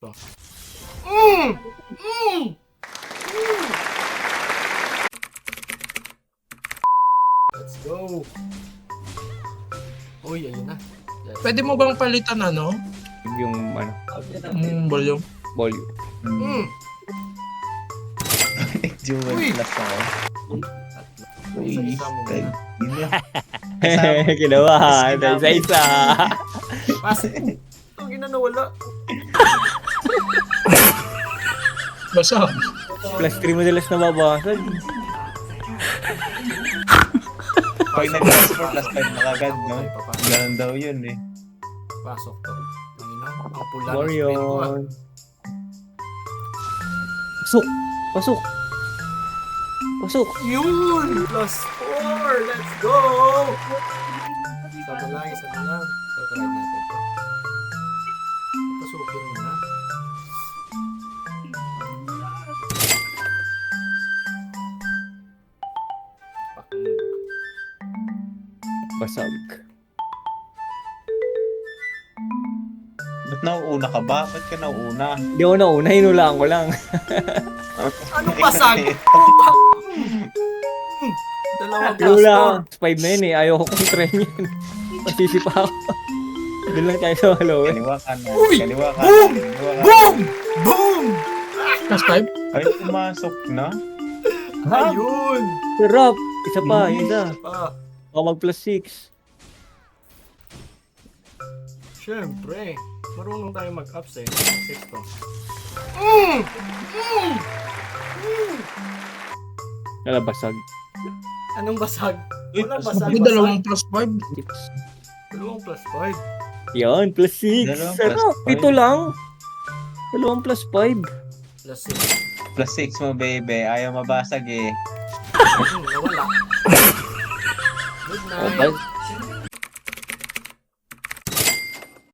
To. Mm! Mm! Mm! Let's go. Uy, ayun na. Pwede mo bang palitan ano? Yung ano, Volume. volume. Mm. Jewel Uy! plus ako. Tatlo. Uy, Isa-isa mo kay- muna. yun na. Kasama. Kinabahan. Isa-isa. Pas. Ang ina nawala. Basta. Plus 3 madalas nababasag. Pag nag-transfer plus 5 na kagad, no? Okay, papasok. Ganun daw yun eh. Pasok to. Ang ina. Ang pula ng screen ko ah. Warrior. Pasok! Pasok! Pasok! Yun! Plus 4! Let's go! Isa na lang, isa na lang. So, try natin to. Pasukin mo na. Basag. Ba't nauuna ka ba? Ba't ka nauuna? Hindi ako nauna, hinulaan ko lang. Anong basag? Dalawang plus Hinulaan. 5 na yun eh, ayaw ko kong try yan. Masisipa ako. Doon lang tayo sa Halloween. Kaliwa ka na. Uy! Kaliwa ka Boom! na. Kaliwa ka Boom! Boom! Plus 5? na. Ay, pumasok na? Ayun! Sarap! Isa pa, Mm. isa. Pa. Ako mag plus 6. Siyempre. Marunong tayo mag-ups eh. 6 to. Mm! Mm! Mm! Kala basag. Anong basag? Uy, Walang plus basag. May dalawang plus 5. Dalawang plus 5. Yan, plus 6. Dalawang Sarap! plus five. Ito lang. Dalawang plus 5. Plus 6. Plus 6 mo, baby. Ayaw mabasag eh. Nawala. Good Oh, night.